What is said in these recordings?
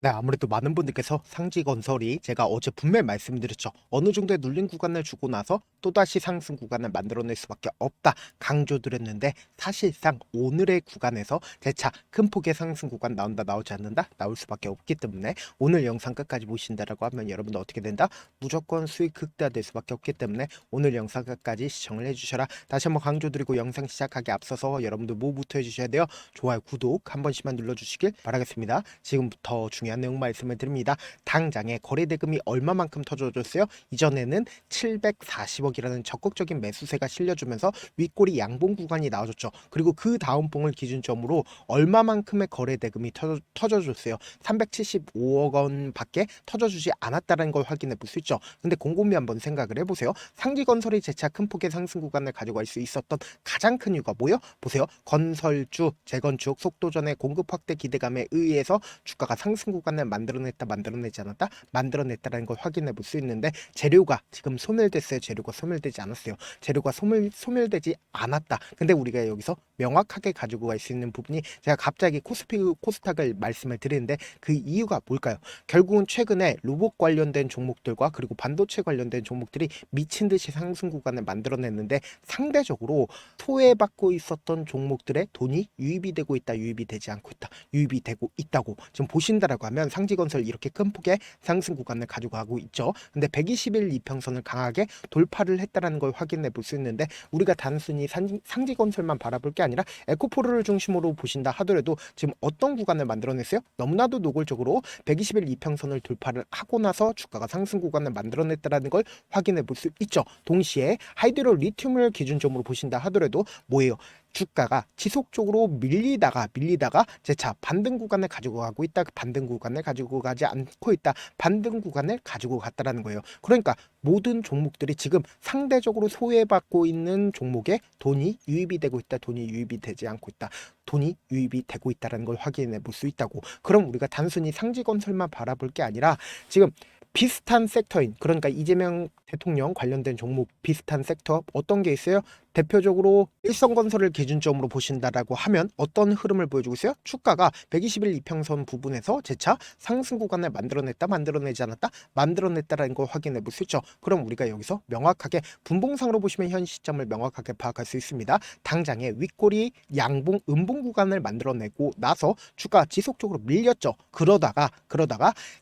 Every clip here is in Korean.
네, 아무래도 많은 분들께서 상지건설이 제가 어제 분명히 말씀드렸죠. 어느 정도의 눌린 구간을 주고 나서 또다시 상승 구간을 만들어낼 수밖에 없다 강조드렸는데, 사실상 오늘의 구간에서 재차 큰 폭의 상승 구간 나온다 나오지 않는다 나올 수밖에 없기 때문에 오늘 영상 끝까지 보신다라고 하면 여러분들 어떻게 된다? 무조건 수익 극대화될 수밖에 없기 때문에 오늘 영상 끝까지 시청을 해주셔라. 다시 한번 강조드리고 영상 시작하기 앞서서 여러분들 뭐부터 해주셔야 돼요? 좋아요, 구독 한 번씩만 눌러주시길 바라겠습니다. 지금부터 중요한 내용 말씀을 드립니다. 당장에 거래대금이 얼마만큼 터져줬어요? 이전에는 740억이라는 적극적인 매수세가 실려주면서 윗꼬리 양봉 구간이 나와줬죠. 그리고 그 다음 봉을 기준점으로 얼마만큼의 거래대금이 터져줬어요? 375억 원밖에 터져주지 않았다는 걸 확인해 볼 수 있죠. 근데 곰곰이 한번 생각을 해보세요. 상지건설이 재차 큰 폭의 상승 구간을 가져갈 수 있었던 가장 큰 이유가 뭐요? 보세요. 건설주, 재건축, 속도전의 공급 확대 기대감에 의해서 주가가 상승 구간을 만들어내지 않았다? 만들어냈다는 걸 확인해 볼 수 있는데, 재료가 지금 소멸됐어요? 재료가 소멸되지 않았어요? 재료가 소멸되지 않았다. 근데 우리가 여기서 명확하게 가지고 갈 수 있는 부분이, 제가 갑자기 코스닥을 말씀을 드리는데 그 이유가 뭘까요? 결국은 최근에 로봇 관련된 종목들과 그리고 반도체 관련된 종목들이 미친 듯이 상승 구간을 만들어냈는데, 상대적으로 소외받고 있었던 종목들의 돈이 유입이 되고 있다, 유입이 되지 않고 있다, 유입이 되고 있다고 지금 보신다라고 하면, 상지건설 이렇게 큰 폭의 상승 구간을 가지고 가고 있죠. 근데 120일 이평선을 강하게 돌파를 했다라는 걸 확인해 볼 수 있는데, 우리가 단순히 상지건설만 바라볼 게 아니라 에코프로를 중심으로 보신다 하더라도 지금 어떤 구간을 만들어냈어요? 너무나도 노골적으로 120일 이평선을 돌파를 하고 나서 주가가 상승 구간을 만들어냈다라는 걸 확인해 볼 수 있죠. 동시에 하이드로 리튬을 기준점으로 보신다 하더라도 뭐예요? 주가가 지속적으로 밀리다가 재차 반등 구간을 가지고 가고 있다, 반등 구간을 가지고 가지 않고 있다, 반등 구간을 가지고 갔다라는 거예요. 그러니까 모든 종목들이 지금 상대적으로 소외받고 있는 종목에 돈이 유입이 되고 있다, 돈이 유입이 되지 않고 있다, 돈이 유입이 되고 있다는 걸 확인해 볼 수 있다고. 그럼 우리가 단순히 상지건설만 바라볼 게 아니라 지금 비슷한 섹터인, 그러니까 이재명 대통령 관련된 종목 비슷한 섹터 어떤 게 있어요? 대표적으로 일성건설을 기준점으로 보신다라고 하면 어떤 흐름을 보여주고 있어요? 주가가 120일 이평선 부분에서 재차 상승 구간을 만들어냈다, 만들어내지 않았다, 만들어냈다라는 걸 확인해 볼 수 있죠. 그럼 우리가 여기서 명확하게 분봉상으로 보시면 현 시점을 명확하게 파악할 수 있습니다. 당장에 윗꼬리 양봉 음봉 구간을 만들어내고 나서 주가 지속적으로 밀렸죠. 그러다가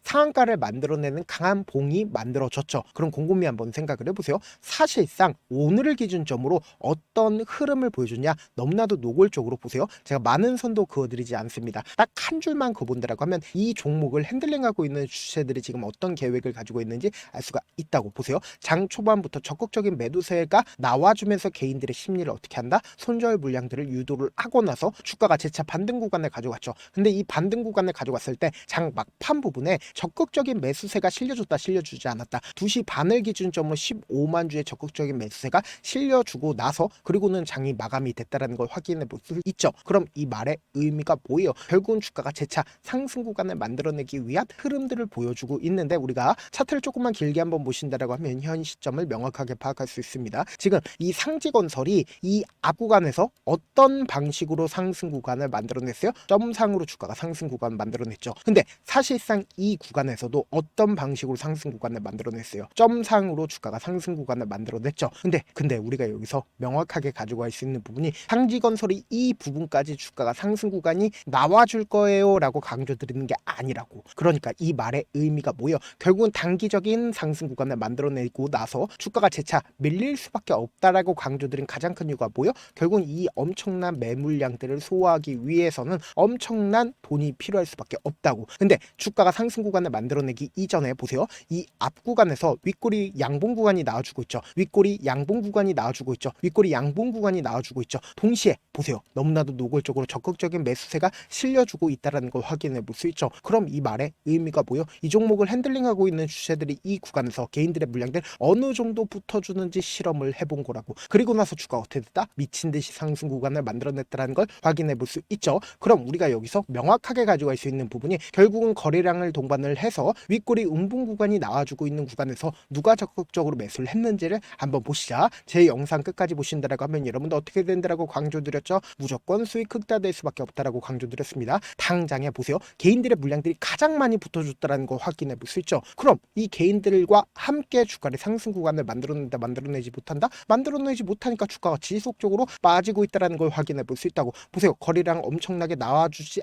상한가를 만들어내는 강한 봉이 만들어졌죠. 그럼 곰곰이 한번 생각을 해보세요. 사실상 오늘을 기준점으로 어떤 흐름을 보여주냐? 너무나도 노골적으로 보세요. 제가 많은 선도 그어드리지 않습니다. 딱 한 줄만 그어본다라고 하면 이 종목을 핸들링하고 있는 주체들이 지금 어떤 계획을 가지고 있는지 알 수가 있다고. 보세요. 장 초반부터 적극적인 매도세가 나와주면서 개인들의 심리를 어떻게 한다? 손절 물량들을 유도를 하고 나서 주가가 재차 반등 구간을 가져갔죠. 근데 이 반등 구간을 가져갔을 때 장 막판 부분에 적극적인 매수세가 실려줬다, 실려주지 않았다, 2시 반을 기준점으로 15만 주의 적극적인 매수세가 실려주고 나서 그리고는 장이 마감이 됐다라는 걸 확인해 볼 수 있죠. 그럼 이 말의 의미가 뭐예요? 결국은 주가가 재차 상승 구간을 만들어내기 위한 흐름들을 보여주고 있는데, 우리가 차트를 조금만 길게 한번 보신다라고 하면 현 시점을 명확하게 파악할 수 있습니다. 지금 이 상지건설이 이 앞 구간에서 어떤 방식으로 상승 구간을 만들어냈어요? 점상으로 주가가 상승 구간을 만들어냈죠. 근데 사실상 이 구간에서도 어떤 방식으로 상승 구간을 만들어냈어요? 점상으로 주가가 상승 구간을 만들어냈죠. 근데 우리가 여기서 명확하게 가지고 갈 수 있는 부분이, 상지건설이 이 부분까지 주가가 상승 구간이 나와줄 거예요 라고 강조드리는 게 아니라고. 그러니까 이 말의 의미가 뭐예요? 결국은 단기적인 상승 구간을 만들어내고 나서 주가가 재차 밀릴 수밖에 없다라고 강조드린 가장 큰 이유가 뭐예요? 결국은 이 엄청난 매물량들을 소화하기 위해서는 엄청난 돈이 필요할 수밖에 없다고. 근데 주가가 상승 구간을 만들어내기 이전에 보세요. 이 앞 구간에서 윗꼬리 양봉 구간이 나와주고 있죠. 윗꼬리 양봉 구간이 나와주고 있죠. 윗꼬리 양봉 구간이 나와주고 있죠. 동시에 보세요. 너무나도 노골적으로 적극적인 매수세가 실려주고 있다는 걸 확인해 볼 수 있죠. 그럼 이 말의 의미가 뭐예요? 이 종목을 핸들링하고 있는 주체들이 이 구간에서 개인들의 물량들 어느 정도 붙어주는지 실험을 해본 거라고. 그리고 나서 주가 어떻게 됐다? 미친 듯이 상승 구간을 만들어냈다는 걸 확인해 볼 수 있죠. 그럼 우리가 여기서 명확하게 가져갈 수 있는 부분이, 결국은 거래량을 동반을 해서 윗꼬리 음봉 구간이 나와주고 있는 구간에서 누가 적극적으로 매수를 했는지를 한번 보시자. 제 영상 끝까지 끝까지 보신다라고 하면 여러분도 어떻게 된다라고 강조드렸죠. 무조건 수익 극대화될 수밖에 없다라고 강조드렸습니다. 당장에 보세요. 개인들의 물량들이 가장 많이 붙어줬다라는 거 확인해 볼 수 있죠. 그럼 이 개인들과 함께 주가를 상승 구간을 만들어낸다, 만들어내지 못한다? 만들어내지 못하니까 주가가 지속적으로 빠지고 있다는 걸 확인해 볼 수 있다고. 보세요. 거래량 엄청나게 나와주지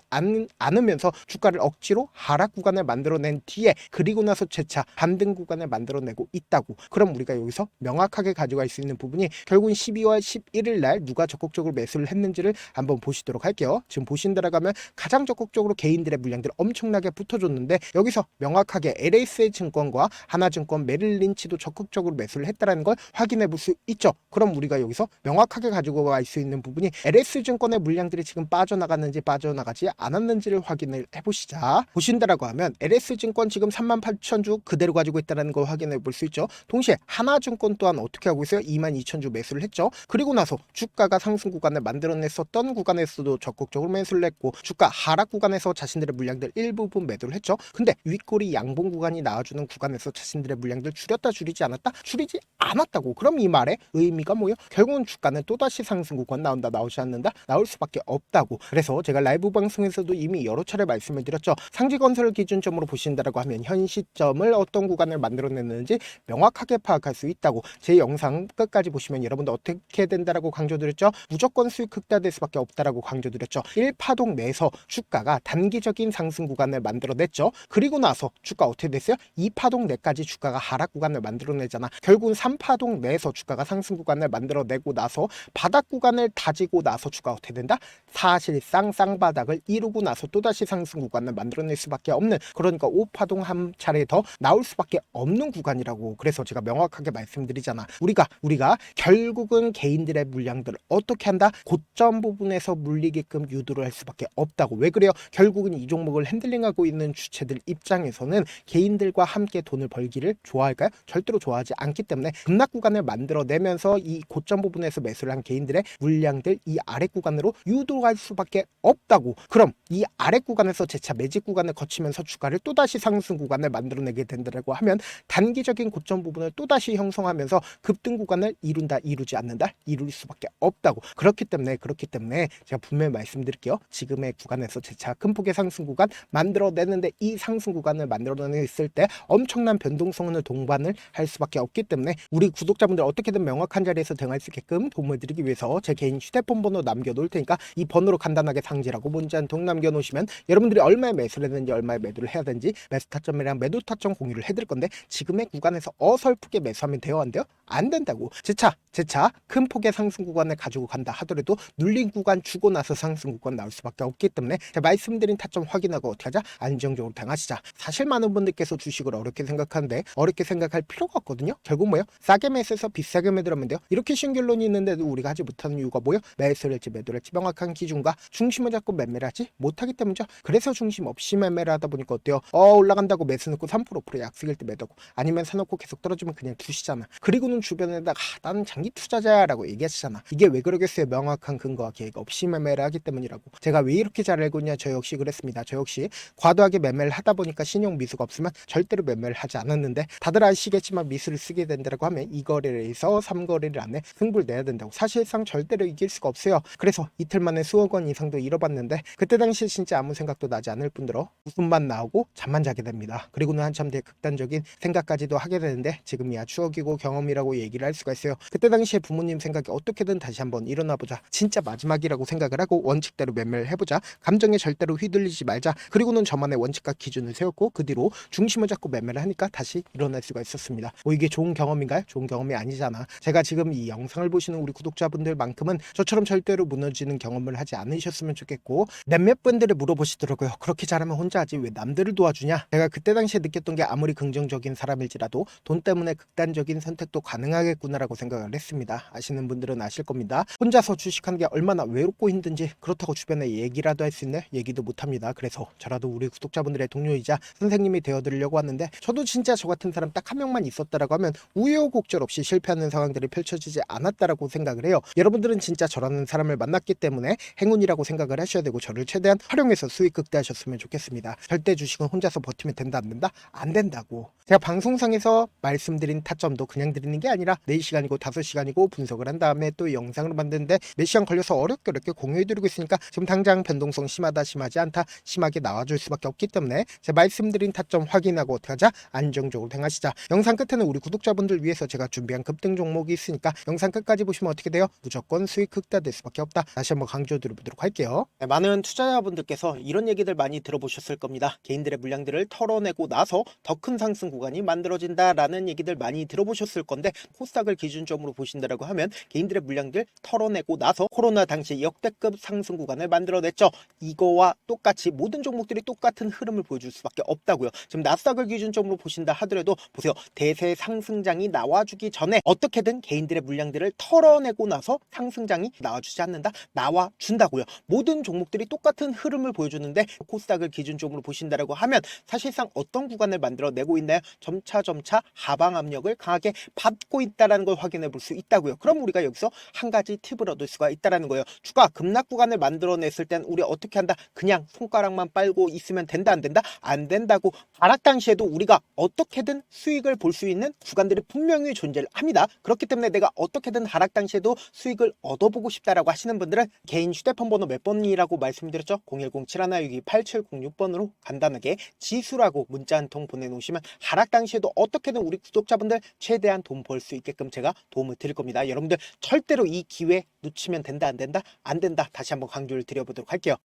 않으면서 주가를 억지로 하락 구간을 만들어낸 뒤에 그리고 나서 재차 반등 구간을 만들어내고 있다고. 그럼 우리가 여기서 명확하게 가져갈 수 있는 부분이 결국은 12월 11일 날 누가 적극적으로 매수를 했는지를 한번 보시도록 할게요. 지금 보신다라고 하면 가장 적극적으로 개인들의 물량들 엄청나게 붙어줬는데 여기서 명확하게 LSA 증권과 하나증권, 메릴린치도 적극적으로 매수를 했다는 걸 확인해 볼 수 있죠. 그럼 우리가 여기서 명확하게 가지고 갈 수 있는 부분이 LS증권의 물량들이 지금 빠져나갔는지 빠져나가지 않았는지를 확인을 해보시자. 보신다라고 하면 LS증권 지금 38,000주 그대로 가지고 있다는 걸 확인해 볼 수 있죠. 동시에 하나증권 또한 어떻게 하고 있어요? 22,000주 매수를 했죠. 그리고 나서 주가가 상승 구간을 만들어냈었던 구간에서도 적극적으로 매수를 했고 주가 하락 구간에서 자신들의 물량들 일부분 매도를 했죠. 근데 윗꼬리 양봉 구간이 나와주는 구간에서 자신들의 물량들 줄였다 줄이지 않았다? 줄이지 않았다고. 그럼 이 말의 의미가 뭐예요? 결국은 주가는 또다시 상승 구간 나온다, 나오지 않는다? 나올 수밖에 없다고. 그래서 제가 라이브 방송에서도 이미 여러 차례 말씀을 드렸죠. 상지건설을 기준점으로 보신다라고 하면 현 시점을 어떤 구간을 만들어냈는지 명확하게 파악할 수 있다고. 제 영상 끝까지 보시면 여러분들 어떻게 된다라고 강조드렸죠. 무조건 수익 극대화될 수밖에 없다라고 강조드렸죠. 1파동 내에서 주가가 단기적인 상승 구간을 만들어냈죠. 그리고 나서 주가 어떻게 됐어요? 2파동 내까지 주가가 하락 구간을 만들어내잖아. 결국은 3파동 내에서 주가가 상승 구간을 만들어내고 나서 바닥 구간을 다지고 나서 주가 어떻게 된다? 사실상 쌍바닥을 이루고 나서 또다시 상승 구간을 만들어낼 수밖에 없는, 그러니까 5파동 한 차례 더 나올 수밖에 없는 구간이라고. 그래서 제가 명확하게 말씀드리잖아. 우리가 결국은 개인들의 물량들을 어떻게 한다? 고점 부분에서 물리게끔 유도를 할 수밖에 없다고. 왜 그래요? 결국은 이 종목을 핸들링하고 있는 주체들 입장에서는 개인들과 함께 돈을 벌기를 좋아할까요? 절대로 좋아하지 않기 때문에 급락 구간을 만들어내면서 이 고점 부분에서 매수를 한 개인들의 물량들 이 아래 구간으로 유도할 수밖에 없다고. 그럼 이 아래 구간에서 재차 매집 구간을 거치면서 주가를 또다시 상승 구간을 만들어내게 된다고 하면 단기적인 고점 부분을 또다시 형성하면서 급등 구간을 이룬다, 이루지 않는다? 이룰 수밖에 없다고. 그렇기 때문에 제가 분명히 말씀드릴게요. 지금의 구간에서 재차 큰 폭의 상승 구간 만들어내는데 이 상승 구간을 만들어냈을 때 엄청난 변동성을 동반을 할 수밖에 없기 때문에 우리 구독자분들 어떻게든 명확한 자리에서 대응할 수 있게끔 도움을 드리기 위해서 제 개인 휴대폰 번호 남겨놓을 테니까 이 번호로 간단하게 상지라고 문자 한 통 남겨놓으시면 여러분들이 얼마에 매수를 했는지 얼마에 매도를 해야 되는지 매수 타점이랑 매도 타점 공유를 해드릴 건데 지금의 구간에서 어설프게 매수하면 돼요? 안 돼요? 안 된다고. 재차 큰 폭의 상승 구간을 가지고 간다 하더라도 눌린 구간 주고 나서 상승 구간 나올 수밖에 없기 때문에 제가 말씀드린 타점 확인하고 어떻게 하자? 안정적으로 대응하시자. 사실 많은 분들께서 주식을 어렵게 생각하는데 어렵게 생각할 필요가 없거든요. 결국 뭐예요? 싸게 매수해서 비싸게 매도하면 돼요. 이렇게 쉬운 결론이 있는데도 우리가 하지 못하는 이유가 뭐예요? 매수를 할지 매도를 할지 명확한 기준과 중심을 잡고 매매를 하지 못하기 때문이죠. 그래서 중심 없이 매매를 하다 보니까 어때요? 올라간다고 매수 넣고 3% 약속일 때 매도고 아니면 사놓고 계속 떨어지면 그냥 두시잖아. 그리고는 주변에다가 나는 장기 투자자라고 얘기하시잖아. 이게 왜 그러겠어요? 명확한 근거와 계획 없이 매매를 하기 때문이라고. 제가 왜 이렇게 잘 알고 있냐? 저 역시 그랬습니다. 저 역시 과도하게 매매를 하다 보니까 신용 미수가 없으면 절대로 매매를 하지 않았는데 다들 아시겠지만 미수를 쓰게 된다고 하면 이 거래에서 3거래를 안에 승부를 내야 된다고. 사실상 절대로 이길 수가 없어요. 그래서 이틀 만에 수억 원 이상도 잃어봤는데 그때 당시에 진짜 아무 생각도 나지 않을 뿐더러 웃음만 나오고 잠만 자게 됩니다. 그리고는 한참 뒤에 극단적인 생각까지도 하게 되는데 지금이야 추억이고 경험이라고 얘기를 할 수가 있어요. 그때 당시에 부모님 생각이 어떻게든 다시 한번 일어나보자. 진짜 마지막이라고 생각을 하고 원칙대로 매매를 해보자. 감정에 절대로 휘둘리지 말자. 그리고는 저만의 원칙과 기준을 세웠고 그 뒤로 중심을 잡고 매매를 하니까 다시 일어날 수가 있었습니다. 이게 좋은 경험인가요? 좋은 경험이 아니잖아. 제가 지금 이 영상을 보시는 우리 구독자분들만큼은 저처럼 절대로 무너지는 경험을 하지 않으셨으면 좋겠고 몇몇 분들이 물어보시더라고요. 그렇게 잘하면 혼자 하지 왜 남들을 도와주냐? 제가 그때 당시에 느꼈던 게 아무리 긍정적인 사람일지라도 돈 때문에 극단적인 선택도 가능하겠구나라고 생각을 했습니다. 아시는 분들은 아실 겁니다. 혼자서 주식하는 게 얼마나 외롭고 힘든지 그렇다고 주변에 얘기라도 할 수 있네? 얘기도 못합니다. 그래서 저라도 우리 구독자분들의 동료이자 선생님이 되어드리려고 하는데 저도 진짜 저 같은 사람 딱 한 명만 있었다라고 하면 우여곡절 없이 실패하는 상황들이 펼쳐지지 않았다라고 생각을 해요. 여러분들은 진짜 저라는 사람을 만났기 때문에 행운이라고 생각을 하셔야 되고 저를 최대한 활용해서 수익 극대화하셨으면 좋겠습니다. 절대 주식은 혼자서 버티면 된다 안 된다? 안 된다고. 제가 방송상에서 말씀드린 타점도 그냥 드리는 게 아니라 4시간이고 5시간이고 알아보고 분석을 한 다음에 또 영상을 만드는데 몇 시간 걸려서 어렵게 공유해드리고 있으니까 지금 당장 변동성 심하다 심하지 않다 심하게 나와줄 수밖에 없기 때문에 제가 말씀드린 타점 확인하고 어떻게 하자? 안정적으로 행하시자. 영상 끝에는 우리 구독자분들 위해서 제가 준비한 급등 종목이 있으니까 영상 끝까지 보시면 어떻게 돼요? 무조건 수익 극대화될 수밖에 없다. 다시 한번 강조드려보도록 할게요. 네, 많은 투자자분들께서 이런 얘기들 많이 들어보셨을 겁니다. 개인들의 물량들을 털어내고 나서 더 큰 상승 구간이 만들어진다라는 얘기들 많이 들어보셨을 건데 코스닥을 기준점으로 보신다라고 하면 개인들의 물량들 털어내고 나서 코로나 당시 역대급 상승 구간을 만들어냈죠. 이거와 똑같이 모든 종목들이 똑같은 흐름을 보여줄 수밖에 없다고요. 지금 나스닥을 기준점으로 보신다 하더라도 보세요. 대세 상승장이 나와주기 전에 어떻게든 개인들의 물량들을 털어내고 나서 상승장이 나와주지 않는다? 나와준다고요. 모든 종목들이 똑같은 흐름을 보여주는데 코스닥을 기준점으로 보신다라고 하면 사실상 어떤 구간을 만들어내고 있나요? 점차 하방 압력을 강하게 받고 있다는 걸 확인해 볼 수 있다고요. 그럼 우리가 여기서 한 가지 팁을 얻을 수가 있다는 거예요. 주가 급락 구간을 만들어냈을 땐 우리 어떻게 한다? 그냥 손가락만 빨고 있으면 된다 안 된다? 안 된다고. 하락 당시에도 우리가 어떻게든 수익을 볼 수 있는 구간들이 분명히 존재를 합니다. 그렇기 때문에 내가 어떻게든 하락 당시에도 수익을 얻어보고 싶다라고 하시는 분들은 개인 휴대폰 번호 몇 번이라고 말씀드렸죠? 010-7162-8706번으로 간단하게 지수라고 문자 한 통 보내놓으시면 하락 당시에도 어떻게든 우리 구독자분들 최대한 돈 벌 수 있게끔 제가 도움을 드릴 겁니다. 여러분들 절대로 이 기회 놓치면 된다 안 된다? 안 된다. 다시 한번 강조를 드려보도록 할게요.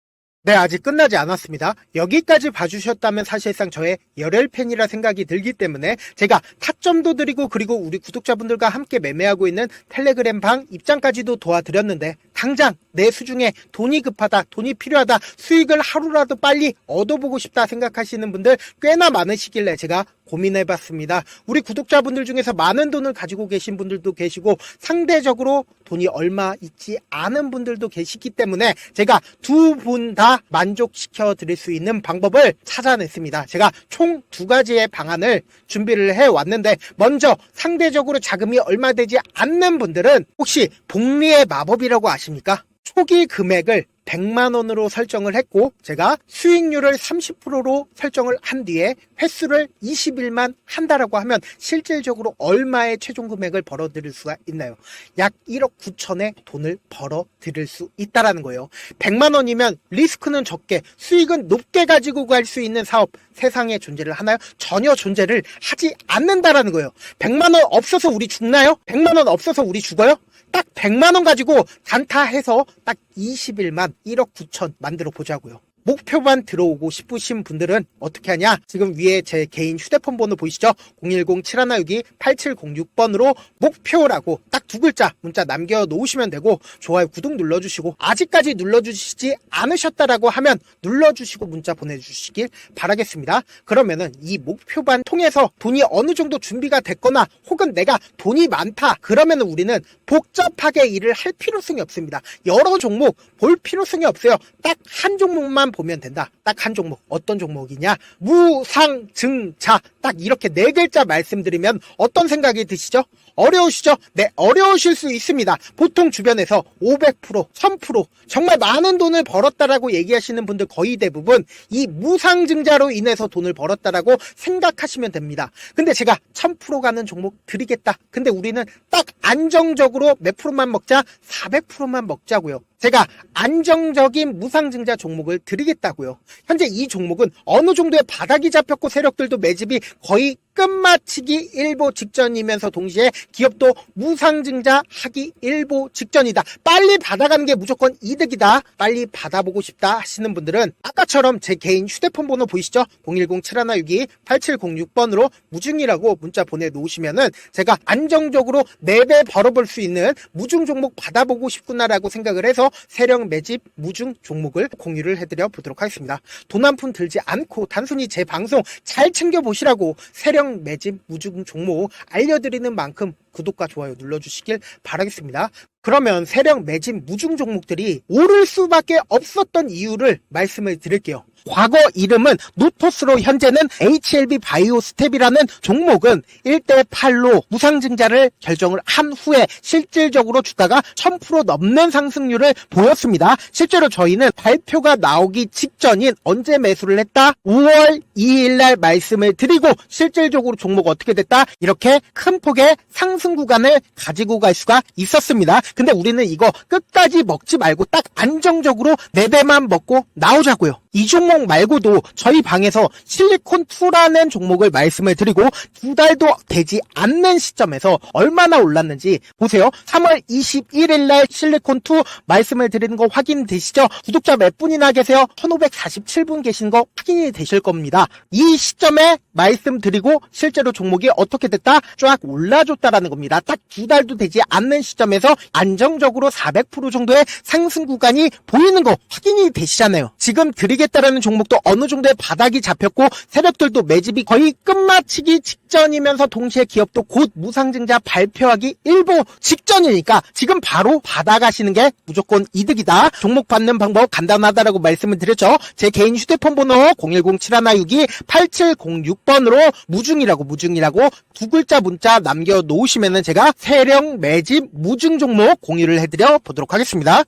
네, 아직 끝나지 않았습니다. 여기까지 봐주셨다면 사실상 저의 열혈 팬이라 생각이 들기 때문에 제가 타점도 드리고 그리고 우리 구독자분들과 함께 매매하고 있는 텔레그램 방 입장까지도 도와드렸는데 당장 내 수중에 돈이 급하다, 돈이 필요하다, 수익을 하루라도 빨리 얻어보고 싶다 생각하시는 분들 꽤나 많으시길래 제가 고민해봤습니다. 우리 구독자분들 중에서 많은 돈을 가지고 계신 분들도 계시고 상대적으로 돈이 얼마 있지 않은 분들도 계시기 때문에 제가 두 분 다 만족시켜 드릴 수 있는 방법을 찾아냈습니다. 제가 총 두 가지의 방안을 준비를 해왔는데 먼저 상대적으로 자금이 얼마 되지 않는 분들은 혹시 복리의 마법이라고 아십니까? 초기 금액을 100만원으로 설정을 했고 제가 수익률을 30%로 설정을 한 뒤에 횟수를 20일만 한다라고 하면 실질적으로 얼마의 최종 금액을 벌어들일 수가 있나요? 약 1억 9천의 돈을 벌어들일 수 있다라는 거예요. 100만원이면 리스크는 적게 수익은 높게 가지고 갈 수 있는 사업 세상에 존재를 하나요? 전혀 존재를 하지 않는다라는 거예요. 100만원 없어서 우리 죽나요? 100만원 없어서 우리 죽어요? 딱 100만원 가지고 단타해서 딱 20일만 1억 9천 만들어 보자고요. 목표만 들어오고 싶으신 분들은 어떻게 하냐? 지금 위에 제 개인 휴대폰 번호 보이시죠? 010-7162-8706번으로 목표라고 딱 두 글자 문자 남겨놓으시면 되고 좋아요, 구독 눌러주시고 아직까지 눌러주시지 않으셨다라고 하면 눌러주시고 문자 보내주시길 바라겠습니다. 그러면은 이 목표반 통해서 돈이 어느 정도 준비가 됐거나 혹은 내가 돈이 많다 그러면은 우리는 복잡하게 일을 할 필요성이 없습니다. 여러 종목 볼 필요성이 없어요. 딱 한 종목만 보면 된다. 딱 한 종목. 어떤 종목이냐? 무상증자. 딱 이렇게 네 글자 말씀드리면 어떤 생각이 드시죠? 어려우시죠? 네, 어려우실 수 있습니다. 보통 주변에서 500%, 1000% 정말 많은 돈을 벌었다라고 얘기하시는 분들 거의 대부분 이 무상증자로 인해서 돈을 벌었다라고 생각하시면 됩니다. 근데 제가 1000% 가는 종목 드리겠다. 근데 우리는 딱 안정적으로 몇 프로만 먹자? 400%만 먹자고요. 제가 안정적인 무상증자 종목을 드리겠다고요. 현재 이 종목은 어느 정도의 바닥이 잡혔고 세력들도 매집이 거의 끝마치기 일보 직전이면서 동시에 기업도 무상증자 하기 일보 직전이다. 빨리 받아가는 게 무조건 이득이다. 빨리 받아보고 싶다 하시는 분들은 아까처럼 제 개인 휴대폰 번호 보이시죠? 010-7162-8706번으로 무중이라고 문자 보내놓으시면은 제가 안정적으로 4배 벌어볼 수 있는 무중 종목 받아보고 싶구나라고 생각을 해서 세력 매집 무중 종목을 공유를 해드려 보도록 하겠습니다. 돈 한 푼 들지 않고 단순히 제 방송 잘 챙겨보시라고 세력 매집 무중 종목 알려드리는 만큼 구독과 좋아요 눌러주시길 바라겠습니다. 그러면 세력 매집 무중 종목들이 오를 수밖에 없었던 이유를 말씀을 드릴게요. 과거 이름은 노토스로 현재는 HLB 바이오스텝이라는 종목은 1대8로 무상증자를 결정을 한 후에 실질적으로 주가가 1000% 넘는 상승률을 보였습니다. 실제로 저희는 발표가 나오기 직전인 언제 매수를 했다? 5월 2일 날 말씀을 드리고 실질적으로 종목 어떻게 됐다? 이렇게 큰 폭의 상승 구간을 가지고 갈 수가 있었습니다. 근데 우리는 이거 끝까지 먹지 말고 딱 안정적으로 4배만 먹고 나오자고요. 이 종목 말고도 저희 방에서 실리콘2라는 종목을 말씀을 드리고 2달도 되지 않는 시점에서 얼마나 올랐는지 보세요. 3월 21일 날 실리콘2 말씀을 드리는 거 확인되시죠? 구독자 몇 분이나 계세요? 1547분 계신 거 확인이 되실 겁니다. 이 시점에 말씀드리고 실제로 종목이 어떻게 됐다? 쫙 올라줬다라는 겁니다. 딱 2달도 되지 않는 시점에서 안정적으로 400% 정도의 상승 구간이 보이는 거 확인이 되시잖아요. 지금 드리겠다라는 종목도 어느 정도의 바닥이 잡혔고 세력들도 매집이 거의 끝마치기 직전이면서 동시에 기업도 곧 무상증자 발표하기 일보 직전이니까 지금 바로 받아가시는 게 무조건 이득이다. 종목 받는 방법 간단하다라고 말씀을 드렸죠. 제 개인 휴대폰 번호 010-7162-8706번으로 무중이라고 두 글자 문자 남겨놓으시면은 제가 세력 매집 무중 종목 공유를 해드려 보도록 하겠습니다.